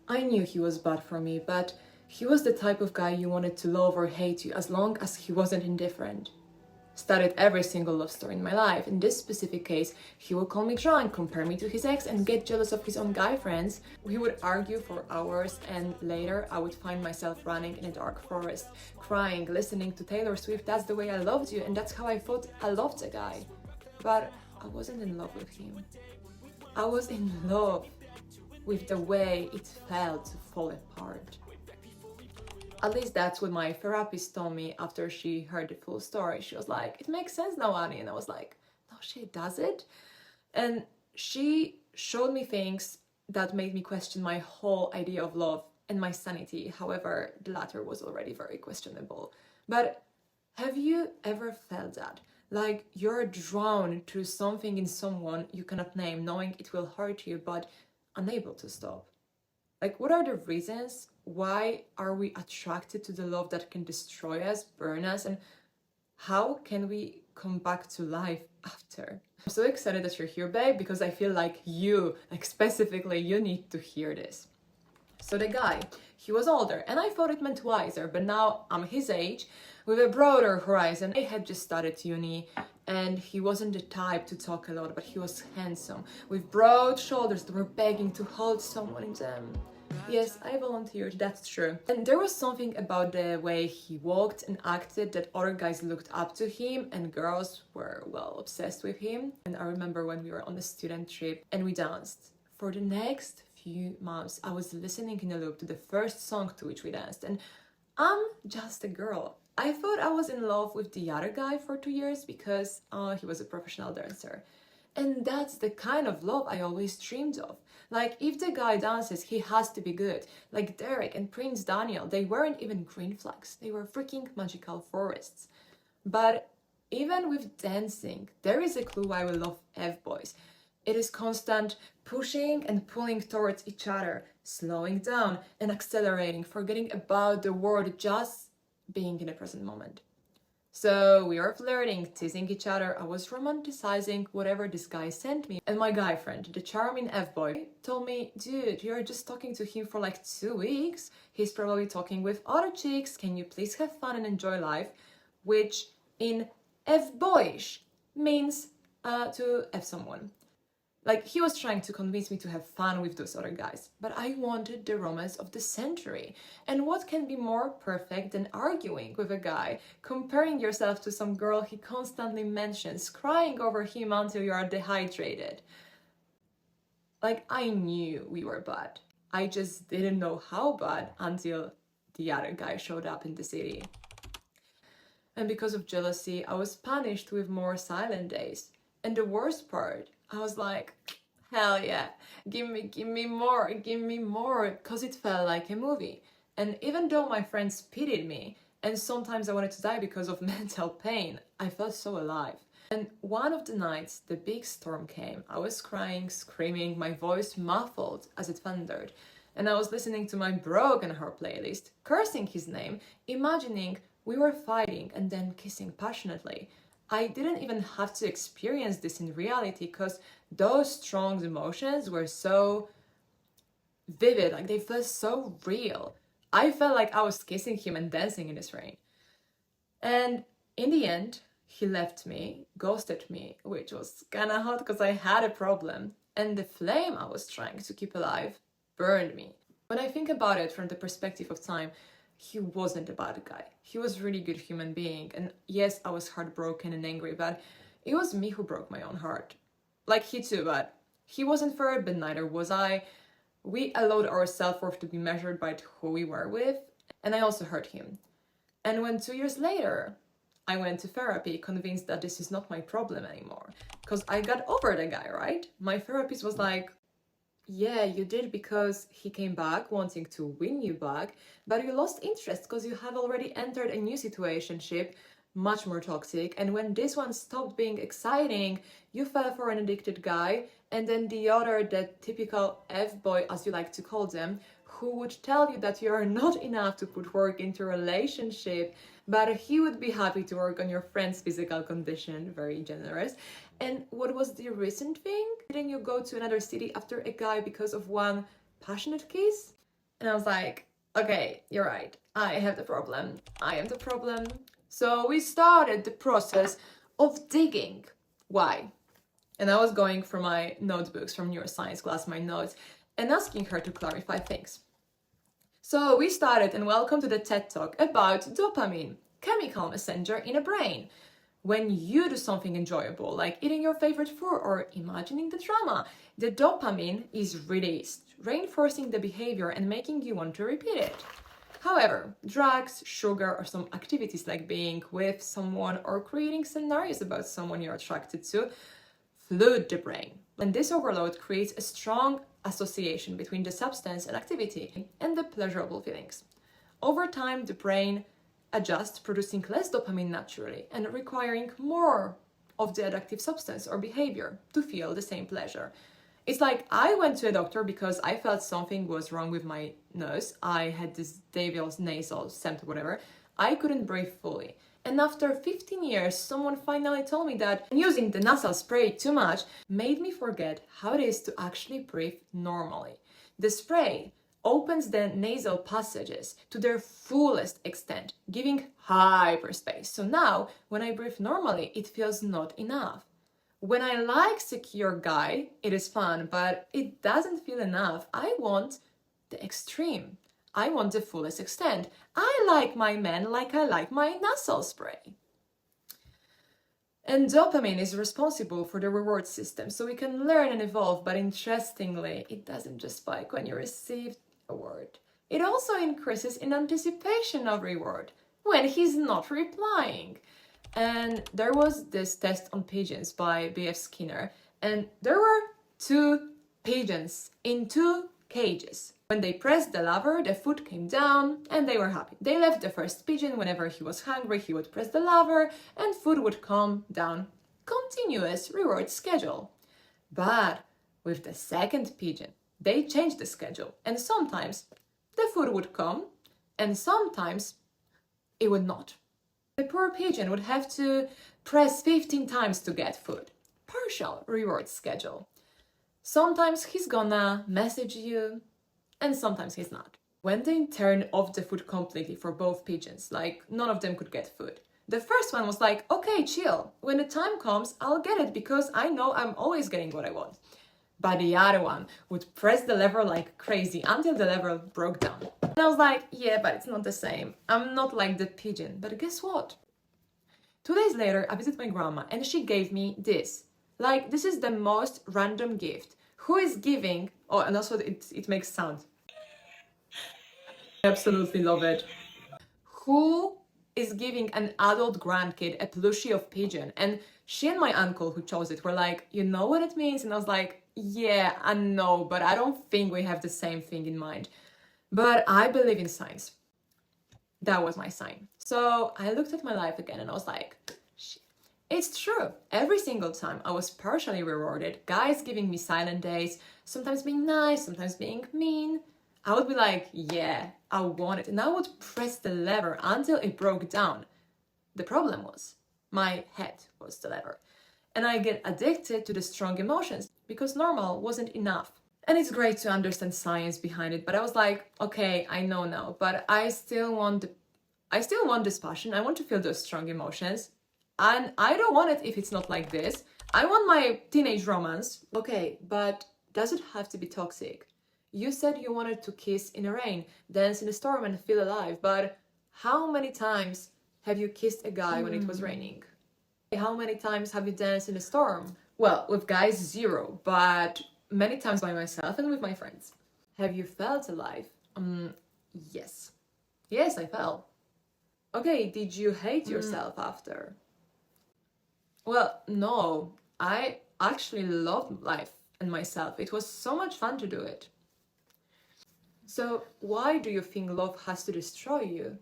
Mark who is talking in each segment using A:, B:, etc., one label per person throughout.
A: I knew he was bad for me, but he was the type of guy you wanted to love or hate you as long as he wasn't indifferent. Started every single love story in my life. In this specific case, he would call me drunk, compare me to his ex, and get jealous of his own guy friends. We would argue for hours, and later I would find myself running in a dark forest, crying, listening to Taylor Swift, "That's the way I loved you," and that's how I thought I loved a guy. But I wasn't in love with him. I was in love with the way it felt to fall apart. At least that's what my therapist told me after she heard the full story. She was like, "It makes sense now, Annie." And I was like, "No shit, does it?" And she showed me things that made me question my whole idea of love and my sanity. However, the latter was already very questionable. But have you ever felt that? Like you're drawn to something in someone you cannot name, knowing it will hurt you, but unable to stop? Like, what are the reasons? Why are we attracted to the love that can destroy us, burn us, and how can we come back to life after? I'm so excited that you're here, babe, because I feel like specifically, you need to hear this. So the guy, he was older, and I thought it meant wiser, but now I'm his age, with a broader horizon. I had just started uni, and he wasn't the type to talk a lot, but he was handsome, with broad shoulders that were begging to hold someone in them. Yes, I volunteered, that's true. And there was something about the way he walked and acted that other guys looked up to him, and girls were, well, obsessed with him. And I remember when we were on a student trip and we danced. For the next few months, I was listening in a loop to the first song to which we danced, and I'm just a girl. I thought I was in love with the other guy for 2 years because he was a professional dancer. And that's the kind of love I always dreamed of. Like, if the guy dances, he has to be good. Like Derek and Prince Daniel, they weren't even green flags. They were freaking magical forests. But even with dancing, there is a clue why we love fboys. It is constant pushing and pulling towards each other, slowing down and accelerating, forgetting about the world, just being in the present moment. So we were flirting, teasing each other. I was romanticizing whatever this guy sent me. And my guy friend, the charming F-boy, told me, "Dude, you're just talking to him for like 2 weeks. He's probably talking with other chicks. Can you please have fun and enjoy life?" Which in F-boyish means to F someone. Like, he was trying to convince me to have fun with those other guys, but I wanted the romance of the century. And what can be more perfect than arguing with a guy, comparing yourself to some girl he constantly mentions, crying over him until you are dehydrated? Like, I knew we were bad. I just didn't know how bad until the other guy showed up in the city. And because of jealousy, I was punished with more silent days. And the worst part, I was like, hell yeah, give me more, because it felt like a movie. And even though my friends pitied me, and sometimes I wanted to die because of mental pain, I felt so alive. And one of the nights, the big storm came. I was crying, screaming, my voice muffled as it thundered. And I was listening to my Broken Heart playlist, cursing his name, imagining we were fighting and then kissing passionately. I didn't even have to experience this in reality because those strong emotions were so vivid, like they felt so real. I felt like I was kissing him and dancing in his rain. And in the end, he left me, ghosted me, which was kinda hot because I had a problem. And the flame I was trying to keep alive burned me. When I think about it from the perspective of time, he wasn't a bad guy. He was a really good human being. And yes, I was heartbroken and angry, but it was me who broke my own heart. Like he too, but he wasn't fair, but neither was I. We allowed our self-worth to be measured by who we were with, and I also hurt him. And when 2 years later, I went to therapy, convinced that this is not my problem anymore, because I got over the guy, right? My therapist was like, "Yeah, you did because he came back wanting to win you back, but you lost interest because you have already entered a new situationship, much more toxic, and when this one stopped being exciting, you fell for an addicted guy, and then the other, the typical F-boy, as you like to call them, who would tell you that you are not enough to put work into a relationship, but he would be happy to work on your friend's physical condition," very generous. And what was the recent thing? Didn't you go to another city after a guy because of one passionate kiss? And I was like, okay, you're right. I have the problem. I am the problem. So we started the process of digging. Why? And I was going for my notebooks from neuroscience class, my notes, and asking her to clarify things. So we started, and welcome to the TED Talk about dopamine, chemical messenger in a brain. When you do something enjoyable, like eating your favorite food or imagining the drama, the dopamine is released, reinforcing the behavior and making you want to repeat it. However, drugs, sugar, or some activities like being with someone or creating scenarios about someone you're attracted to flood the brain. And this overload creates a strong association between the substance and activity and the pleasurable feelings. Over time, the brain adjusts, producing less dopamine naturally and requiring more of the addictive substance or behavior to feel the same pleasure. It's like I went to a doctor because I felt something was wrong with my nose. I had this devil's nasal scent or whatever. I couldn't breathe fully. And after 15 years, someone finally told me that using the nasal spray too much made me forget how it is to actually breathe normally. The spray opens the nasal passages to their fullest extent, giving hyperspace. So now, when I breathe normally, it feels not enough. When I like secure guy, it is fun, but it doesn't feel enough. I want the extreme. I want the fullest extent. I like my man like I like my nasal spray. And dopamine is responsible for the reward system, so we can learn and evolve, but interestingly, it doesn't just spike when you receive a word. It also increases in anticipation of reward when he's not replying. And there was this test on pigeons by B.F. Skinner, and there were 2 pigeons in 2 cages. When they pressed the lever, the food came down and they were happy. They left the first pigeon. Whenever he was hungry, he would press the lever and food would come down. Continuous reward schedule. But with the second pigeon, they changed the schedule, and sometimes the food would come and sometimes it would not. The poor pigeon would have to press 15 times to get food. Partial reward schedule. Sometimes he's gonna message you, and sometimes he's not. When they turned off the food completely for both pigeons, like none of them could get food, the first one was like, okay, chill. When the time comes, I'll get it because I know I'm always getting what I want. But the other one would press the lever like crazy until the lever broke down. And I was like, yeah, but it's not the same. I'm not like the pigeon. But guess what? 2 days later, I visited my grandma and she gave me this. Like, this is the most random gift. Who is giving? Oh, and also it makes sound. I absolutely love it. Who is giving an adult grandkid a plushie of pigeon? And she and my uncle who chose it were like, you know what it means? And I was like, yeah, I know, but I don't think we have the same thing in mind. But I believe in signs. That was my sign. So I looked at my life again and I was like, shit. It's true. Every single time I was partially rewarded, guys giving me silent days, sometimes being nice, sometimes being mean. I would be like, yeah, I want it. And I would press the lever until it broke down. The problem was, my head was the lever. And I get addicted to the strong emotions because normal wasn't enough. And it's great to understand science behind it, but I was like, okay, I know now, but I still want this passion. I want to feel those strong emotions. And I don't want it if it's not like this. I want my teenage romance. Okay, but does it have to be toxic? You said you wanted to kiss in the rain, dance in the storm and feel alive, but how many times have you kissed a guy when it was raining? How many times have you danced in a storm? Well, with guys, 0, but many times by myself and with my friends. Have you felt alive? Yes. Yes, I felt. Okay, did you hate yourself after? Well, no. I actually loved life and myself. It was so much fun to do it. So, why do you think love has to destroy you?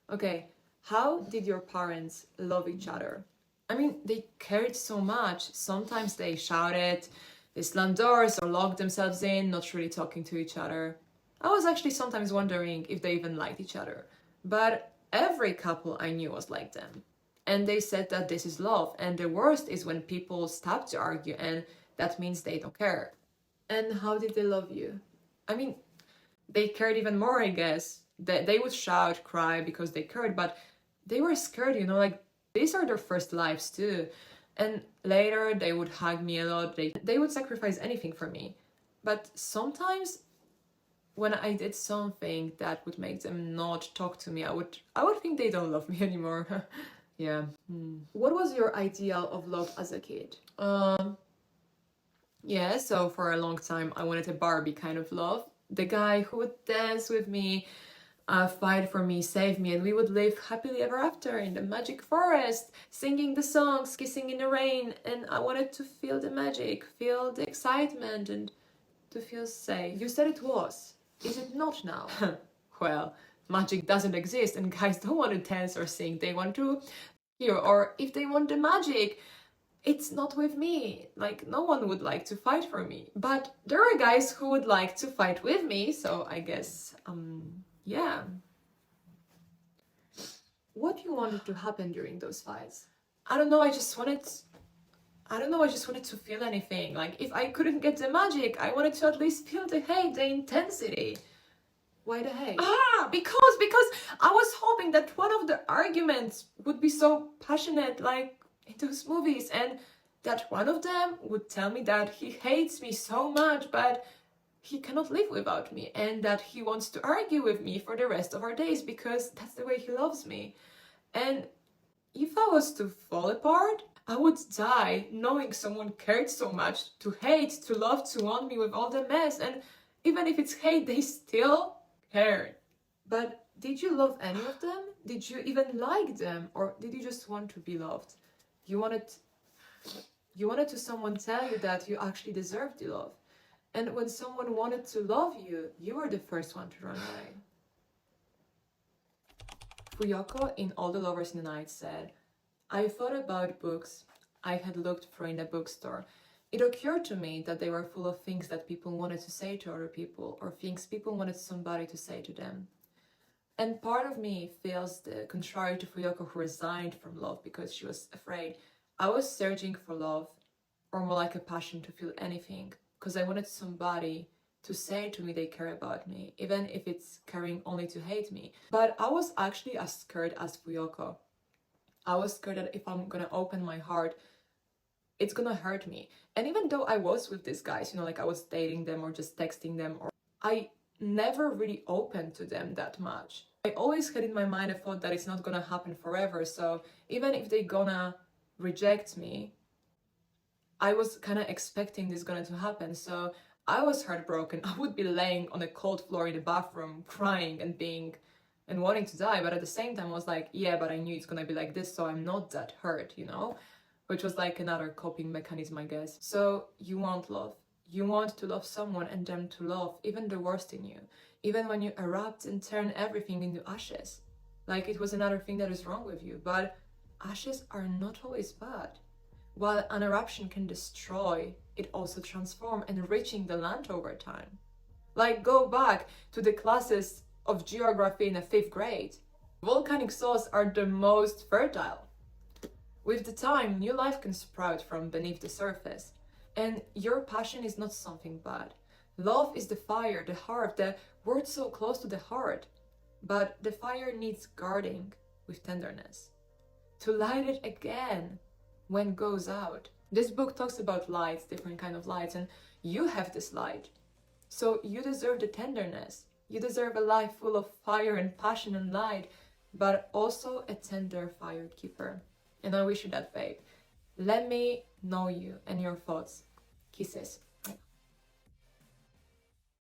A: Okay, how did your parents love each other? I mean, they cared so much. Sometimes they shouted, they slammed doors or locked themselves in, not really talking to each other. I was actually sometimes wondering if they even liked each other. But every couple I knew was like them. And they said that this is love. And the worst is when people stop to argue and that means they don't care. And how did they love you? I mean, they cared even more, I guess. They would shout, cry because they cared, but they were scared, you know, like these are their first lives too. And later they would hug me a lot. They would sacrifice anything for me. But sometimes when I did something that would make them not talk to me, I would think they don't love me anymore. Yeah. What was your ideal of love as a kid? Yeah, so for a long time I wanted a Barbie kind of love. The guy who would dance with me, fight for me, save me, and we would live happily ever after in the magic forest, singing the songs, kissing in the rain. And I wanted to feel the magic, feel the excitement, and to feel safe. You said it was. Is it not now? Well, magic doesn't exist, and guys don't want to dance or sing. They want to hear, or if they want the magic, it's not with me. Like, no one would like to fight for me. But there are guys who would like to fight with me, so I guess, yeah. What you wanted to happen during those fights? I don't know, I just wanted to feel anything. Like, if I couldn't get the magic, I wanted to at least feel the hate, the intensity. Why the hate? Because I was hoping that one of the arguments would be so passionate, like in those movies, and that one of them would tell me that he hates me so much, but he cannot live without me, and that he wants to argue with me for the rest of our days because that's the way he loves me. And if I was to fall apart, I would die knowing someone cared so much to hate, to love, to want me with all the mess. And even if it's hate, they still cared. But did you love any of them? Did you even like them? Or did you just want to be loved? You wanted to someone tell you that you actually deserved the love. And when someone wanted to love you, you were the first one to run away. Fuyoko in All the Lovers in the Night said, I thought about books I had looked for in the bookstore. It occurred to me that they were full of things that people wanted to say to other people, or things people wanted somebody to say to them. And part of me feels the contrary to Fuyoko, who resigned from love because she was afraid. I was searching for love, or more like a passion to feel anything, because I wanted somebody to say to me they care about me, even if it's caring only to hate me. But I was actually as scared as Fuyoko. I was scared that if I'm gonna open my heart, it's gonna hurt me. And even though I was with these guys, you know, like I was dating them or just texting them, or I never really opened to them that much. I always had in my mind a thought that it's not gonna happen forever, so even if they gonna reject me, I was kind of expecting this gonna to happen, so I was heartbroken. I would be laying on a cold floor in the bathroom, crying and wanting to die, but at the same time I was like, yeah, but I knew it's gonna be like this, so I'm not that hurt, you know? Which was like another coping mechanism, I guess. So you want love. You want to love someone and them to love even the worst in you. Even when you erupt and turn everything into ashes. Like it was another thing that is wrong with you. But ashes are not always bad. While an eruption can destroy, it also transforms, enriching the land over time. Like, go back to the classes of geography in the 5th grade. Volcanic soils are the most fertile. With the time, new life can sprout from beneath the surface. And your passion is not something bad. Love is the fire, the heart, the word so close to the heart. But the fire needs guarding with tenderness. To light it again when it goes out. This book talks about lights, different kind of lights, and you have this light. So you deserve the tenderness. You deserve a life full of fire and passion and light, but also a tender fire keeper. And I wish you that, babe. Let me know you and your thoughts. Kisses.